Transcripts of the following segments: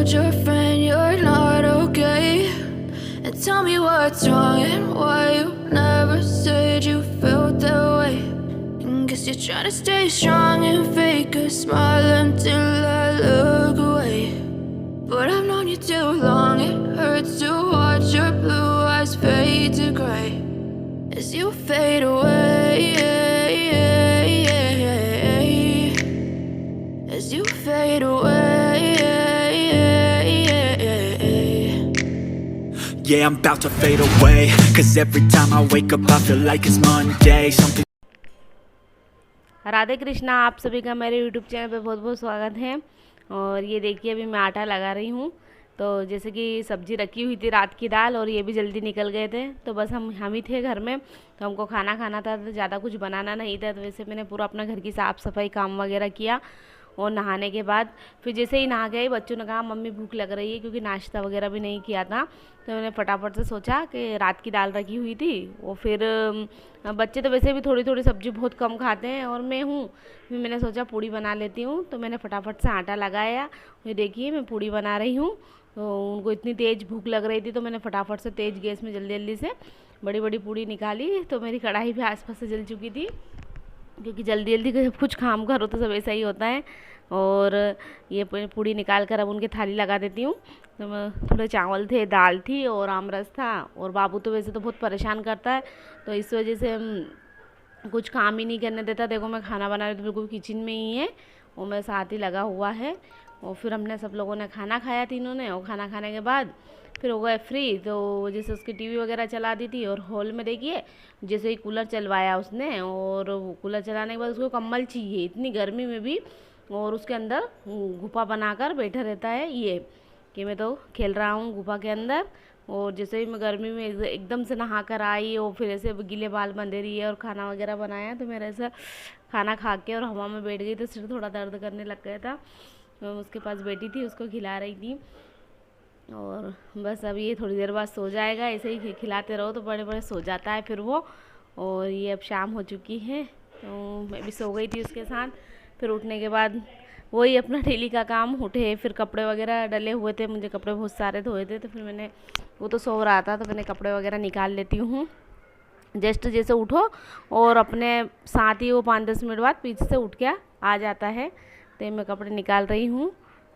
told your friend you're not okay? And tell me what's wrong and why you never said you felt that way. And guess you're trying to stay strong and fake a smile until I look away. But I've known you too long, it hurts to watch your blue eyes fade to gray as you fade away, as you fade away. Yeah, I'm about to fade away, 'cause every time I wake up I feel like it's Monday. Something Radhe Krishna, आप सभी का मेरे YouTube channel पे बहुत बहुत स्वागत है। और ये देखिए अभी मैं आटा लगा रही हूँ। तो जैसे कि सब्ज़ी रखी हुई थी रात की दाल, और ये भी जल्दी निकल गए थे, तो बस हम ही थे घर में, तो हमको खाना खाना था, तो ज़्यादा कुछ बनाना नहीं था। तो वैसे मैंने पूरा अपना घर की साफ़ सफाई काम वगैरह किया। और नहाने के बाद फिर जैसे ही नहा गए, बच्चों ने कहा मम्मी भूख लग रही है, क्योंकि नाश्ता वगैरह भी नहीं किया था। तो मैंने फटाफट से सोचा कि रात की दाल रखी हुई थी, वो फिर बच्चे तो वैसे भी थोड़ी थोड़ी सब्ज़ी बहुत कम खाते हैं, और मैं हूँ, फिर मैंने सोचा पूड़ी बना लेती हूँ। तो मैंने फटाफट से आटा लगाया। ये देखिए मैं पूड़ी बना रही हूँ। तो उनको इतनी तेज़ भूख लग रही थी, तो मैंने फटाफट से तेज़ गैस में जल्दी जल्दी से बड़ी बड़ी पूड़ी निकाली। तो मेरी कढ़ाई भी आसपास से जल चुकी थी, क्योंकि जल्दी जल्दी जब कुछ काम करो तो सब ऐसा ही होता है। और ये पूड़ी निकाल कर अब उनके थाली लगा देती हूँ। तो थोड़े चावल थे, दाल थी और आमरस था। और बाबू तो वैसे तो बहुत परेशान करता है, तो इस वजह से कुछ काम ही नहीं करने देता। देखो मैं खाना बना रही तो बिल्कुल किचन में ही है, वो मेरे साथ ही लगा हुआ है। और फिर हमने सब लोगों ने खाना खाया, तीनों ने। और खाना खाने के बाद फिर हो गए फ्री। तो जैसे उसकी टीवी वगैरह चला दी थी, और हॉल में देखिए जैसे ही कूलर चलवाया उसने, और कूलर चलाने के बाद उसको कंबल चाहिए इतनी गर्मी में भी, और उसके अंदर गुफा बनाकर बैठा रहता है ये, कि मैं तो खेल रहा हूँ गुफा के अंदर। और जैसे ही मैं गर्मी में एकदम से नहा कर आई, और फिर ऐसे गीले बाल बंधे रही है और खाना वगैरह बनाया, तो मेरा ऐसा खाना खा के और हवा में बैठ गई, तो सिर थोड़ा दर्द करने लग गया था। तो उसके पास बैठी थी, उसको खिला रही थी। और बस अब ये थोड़ी देर बाद सो जाएगा। ऐसे ही खिलाते रहो तो बड़े बड़े सो जाता है फिर वो। और ये अब शाम हो चुकी है, तो मैं भी सो गई थी उसके साथ। फिर उठने के बाद वही अपना डेली का काम, उठे फिर कपड़े वगैरह डले हुए थे, मुझे कपड़े बहुत सारे धोए थे, तो फिर मैंने, वो तो सो रहा था, तो मैंने कपड़े वगैरह निकाल लेती हूँ। जस्ट जैसे उठो और अपने साथ ही वो 5-10 मिनट बाद पीछे से उठ के आ जाता है। तो मैं कपड़े निकाल रही हूँ,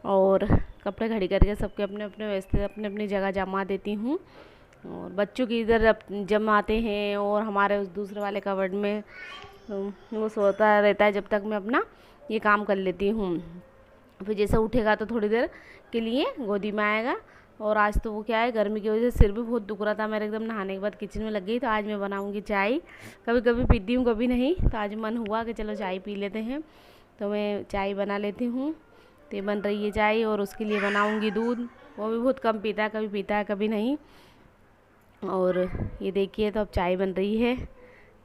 और कपड़े खड़ी करके सबके अपने अपने व्यवस्थित अपने अपनी जगह जमा देती हूँ। और बच्चों की इधर जमाते हैं, और हमारे उस दूसरे वाले कबर्ड में वो सोता रहता है जब तक मैं अपना ये काम कर लेती हूँ। फिर जैसे उठेगा तो थोड़ी देर के लिए गोदी में आएगा। और आज तो वो क्या है, गर्मी की वजह से सिर भी बहुत दुख रहा था मेरा, एकदम नहाने के बाद किचन में लग गई। तो आज मैं बनाऊँगी चाय। कभी कभी पीती हूँ, कभी नहीं, तो आज मन हुआ कि चलो चाय पी लेते हैं, तो मैं चाय बना लेती हूँ। तो बन रही है चाय, और उसके लिए बनाऊँगी दूध। वो भी बहुत कम पीता है, कभी पीता है कभी नहीं। और ये देखिए तो अब चाय बन रही है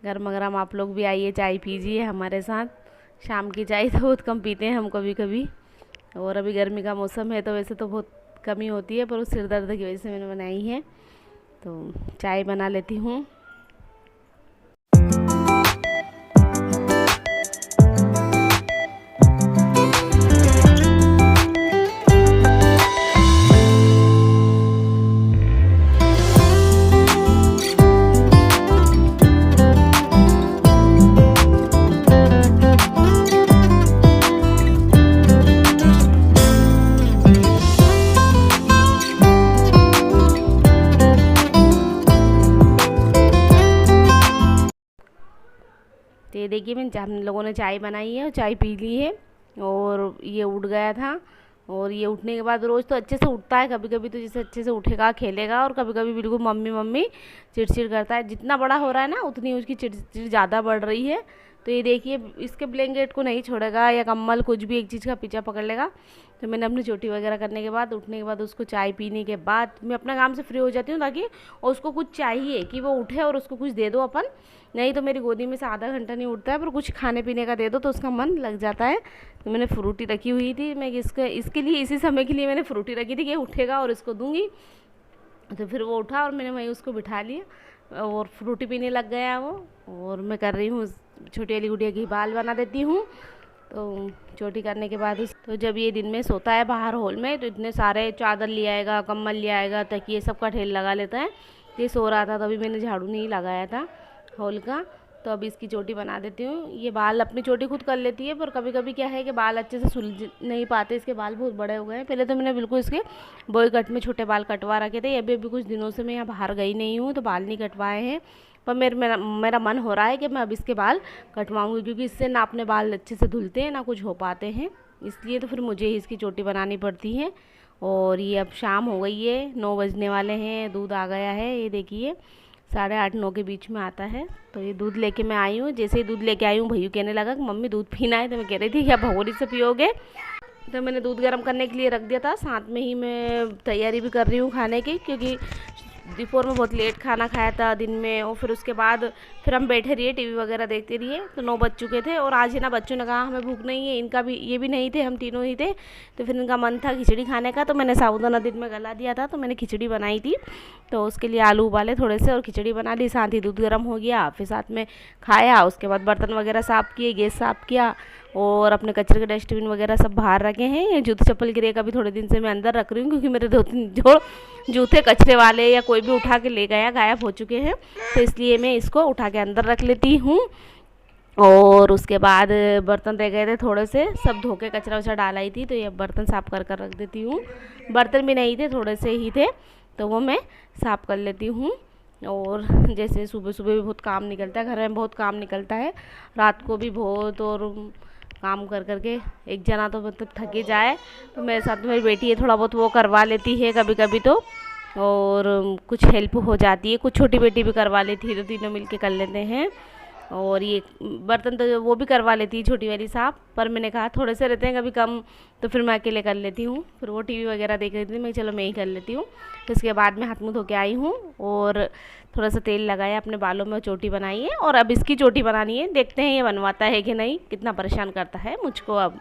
गर्मा गर्म। आप लोग भी आइए, चाय पीजिए हमारे साथ। शाम की चाय तो बहुत कम पीते हैं हम कभी कभी। और अभी गर्मी का मौसम है, तो वैसे तो बहुत कमी होती है, पर उस सिर दर्द की वजह से मैंने बनाई है। तो चाय बना लेती हूँ। तो ये देखिए मैं हम लोगों ने चाय बनाई है और चाय पी ली है। और ये उठ गया था, और ये उठने के बाद रोज़ तो अच्छे से उठता है, कभी कभी तो जैसे अच्छे से उठेगा खेलेगा, और कभी कभी बिल्कुल मम्मी मम्मी चिड़चिड़ करता है। जितना बड़ा हो रहा है ना, उतनी उसकी चिड़चिड़ ज़्यादा बढ़ रही है। तो ये देखिए इसके ब्लैंकेट को नहीं छोड़ेगा, या कम्बल कुछ भी एक चीज़ का पीछा पकड़ लेगा। तो मैंने अपनी चोटी वगैरह करने के बाद, उठने के बाद, उसको चाय पीने के बाद मैं अपना काम से फ्री हो जाती हूँ, ताकि उसको कुछ चाहिए कि वो उठे और उसको कुछ दे दो अपन। नहीं तो मेरी गोदी में से आधा घंटा नहीं उठता है, पर कुछ खाने पीने का दे दो तो उसका मन लग जाता है। तो मैंने फ्रूटी रखी हुई थी, मैं इसके लिए इसी समय के लिए मैंने फ्रूटी रखी थी कि उठेगा और इसको दूंगी। तो फिर वो उठा और मैंने वहीं उसको बिठा लिया, और फ्रूटी पीने लग गया वो। और मैं कर रही हूँ छोटी वाली गुड़िया की बाल बना देती हूँ। तो चोटी करने के बाद तो जब ये दिन में सोता है बाहर हॉल में तो इतने सारे चादर ले आएगा, कम्बल ले आएगा, तकिए सब का ढेर लगा लेता है। ये सो रहा था तभी मैंने झाड़ू नहीं लगाया था हॉल का। तो अब इसकी चोटी बना देती हूँ। ये बाल अपनी चोटी खुद कर लेती है, पर कभी कभी क्या है कि बाल अच्छे से सुलझ नहीं पाते। इसके बाल बहुत बड़े हो गए हैं। पहले तो मैंने बिल्कुल इसके बॉय कट में छोटे बाल कटवा रखे थे। अभी कुछ दिनों से मैं यहाँ बाहर गई नहीं हूँ तो बाल नहीं कटवाए हैं, पर मेरा मन हो रहा है कि मैं अब इसके बाल कटवाऊँगी, क्योंकि इससे ना अपने बाल अच्छे से धुलते हैं ना कुछ हो पाते हैं। इसलिए तो फिर मुझे ही इसकी चोटी बनानी पड़ती है। और ये अब शाम हो गई है, 9 बजने वाले हैं। दूध आ गया है, ये देखिए 8:30-9 के बीच में आता है। तो ये दूध लेके मैं आई हूँ। जैसे ही दूध लेके आई हूँ भैया कहने लगा कि मम्मी दूध पीना है। तो मैं कह रही थी क्या भगोरी से पियोगे। तो मैंने दूध गर्म करने के लिए रख दिया था। साथ में ही मैं तैयारी भी कर रही हूँ खाने की, क्योंकि दोपहर में बहुत लेट खाना खाया था दिन में। और फिर उसके बाद फिर हम बैठे रहिए टीवी वगैरह देखते रहिए तो 9 बज चुके थे। और आज है ना बच्चों ने कहा हमें भूख नहीं है, इनका भी ये भी नहीं थे, हम तीनों ही थे। तो फिर इनका मन था खिचड़ी खाने का, तो मैंने साबूदाना दिन में गला दिया था तो मैंने खिचड़ी बनाई थी। तो उसके लिए आलू उबाले थोड़े से और खिचड़ी बना ली, साथ ही दूध गर्म हो गया। फिर साथ में खाया। उसके बाद बर्तन वगैरह साफ़ किए, गैस साफ़ किया और अपने कचरे के डस्टबिन वगैरह सब बाहर रखे हैं। ये जूते चप्पल गिरे का भी थोड़े दिन से मैं अंदर रख रही हूँ, क्योंकि मेरे 2-3 जोड़ जूते कचरे वाले या कोई भी उठा के ले गया गायब हो चुके हैं। तो इसलिए मैं इसको उठा के अंदर रख लेती हूँ। और उसके बाद बर्तन रह गए थे थोड़े से, सब धो के कचरा वचरा डाला ही थी, तो ये बर्तन साफ़ कर कर रख देती हूँ। बर्तन भी नहीं थे, थोड़े से ही थे, तो वो मैं साफ़ कर लेती हूँ। और जैसे सुबह सुबह भी बहुत काम निकलता है, घर में बहुत काम निकलता है, रात को भी बहुत। और काम कर करके एक जना तो मतलब थके जाए, तो मेरे साथ मेरी बेटी है थोड़ा बहुत वो करवा लेती है कभी कभी तो। और कुछ हेल्प हो जाती है, कुछ छोटी बेटी भी करवा लेती है, तो तीनों मिलके कर लेते हैं। और ये बर्तन तो वो भी करवा लेती है छोटी वाली साहब, पर मैंने कहा थोड़े से रहते हैं कभी कम, तो फिर मैं अकेले कर लेती हूँ। फिर वो टीवी वगैरह देख रही थी, मैं चलो मैं ही कर लेती हूँ। तो इसके बाद में हाथ मुँह धो के आई हूँ और थोड़ा सा तेल लगाया अपने बालों में, चोटी बनाई है। और अब इसकी चोटी बनानी है, देखते हैं ये बनवाता है कि नहीं, कितना परेशान करता है मुझको अब।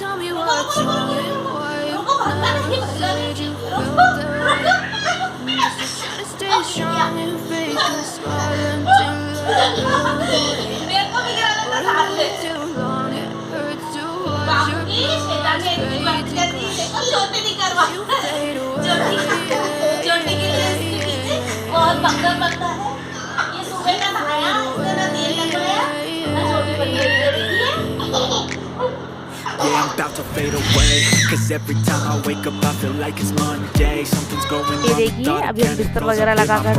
Tell me what's wrong and why you never said you felt that way. Just trying to stay strong and fake a smile until I lose it. But I wait too long, it hurts to watch your blue eyes fade to gray. You fade Yeah, I'm about to fade away, cause every time I wake up I feel like it's Monday. Something's going ये wrong. देखिए अभी हम बिस्तर वगैरह लगाकर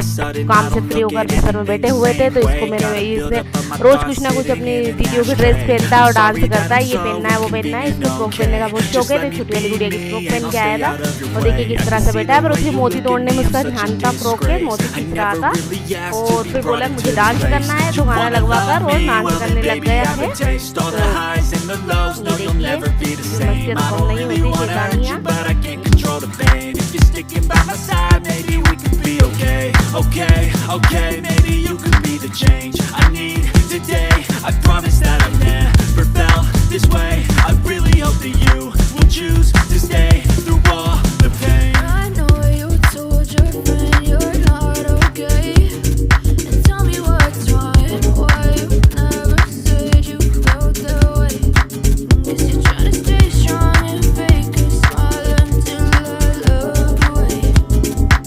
सब काम से फ्री होकर बिस्तर में बैठे हुए थे, तो इसको मैंने इसने रोज़ कुछ ना कुछ अपनी दीदियों की ड्रेस पहनता है और डांस करता है, ये पहनना है वो पहनना है। इसको फ्रॉक पहनने का बहुत शौक है, तो छोटी वाली गुड़िया की फ्रॉक पहन के आया था और देखिए किस तरह से बैठा है। पर उसकी मोती तोड़ने में उसका ध्यान था, फ्रॉक के मोती खींच रहा था। और फिर बोला मुझे डांस करना है, तो गाना लगवा कर और डांस करने लग गया है। Be the same. I don't really wanna hurt you, but I can't control the pain. If you're sticking by my side, maybe we could be okay. Okay, okay, maybe you could be the change I need today. I promise that I've never felt this way. I really hope that you will choose to stay through all the pain. I know you told your friend you're not okay. And tell me what's wrong and why you never said you felt that way. Guess you're trying to stay strong and fake a smile until I look away.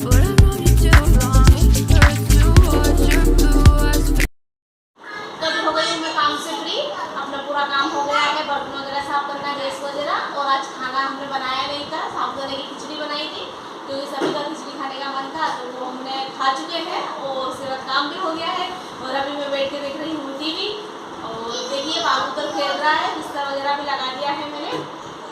But I've known you too long, it hurts to watch your blue eyes fade. कभी हो गई मैं काम से free, अपना पूरा काम हो गया है, बर्तन वगैरह साफ करना, गैस वगैरह। और आज खाना हमने बनाया नहीं था, साबुदाने की खिचड़ी बनाई थी, क्योंकि सभी का खिचड़ी खाने का मन था, तो वो हमने खा चुके हैं और उसके बाद काम भी हो गया है। और अभी मैं बैठ के देख रही हूँ टीवी। और देखिए बाबू तो खेल रहा है, बिस्तर वगैरह भी लगा दिया है मैंने।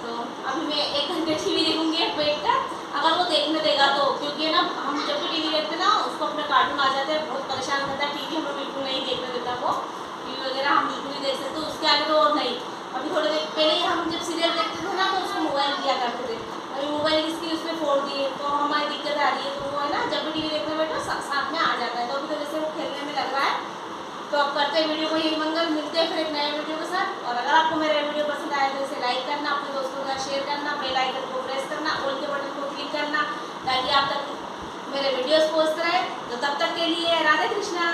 तो अभी मैं 1 घंटे टीवी देखूँगी बैठ कर, अगर वो देखने देगा तो, क्योंकि ना हम जब भी टीवी देखते ना उसको अपने कार्टून आ जाते हैं, बहुत परेशान करता है। टीवी हमें बिल्कुल नहीं देखने देता वो, टीवी वगैरह हम बिल्कुल नहीं देख सकते, उसके आगे तो और नहीं। अभी थोड़ी देर पहले ही हम जब सीरियल देखते थे ना तो उसको मोबाइल दिया करते थे, अभी मोबाइल की स्क्रीन उसमें फोड़ दिए, तो हमारी दिक्कत आ रही है। तो वो है ना जब भी टीवी देखने बैठो साथ में आ जाता है। तो अभी तो जैसे वो खेलने में लग रहा है। तो अब करते हैं वीडियो को यही मंगल, मिलते हैं फिर एक नए वीडियो के साथ। और अगर आपको मेरा वीडियो पसंद आया तो इसे लाइक करना, अपने दोस्तों के साथ शेयर करना, बेल आइकन को प्रेस करना, ऑल के बटन को क्लिक करना, ताकि आप तक मेरे वीडियोस पोस्ट रहे। तो तब तक के लिए राधे कृष्णा।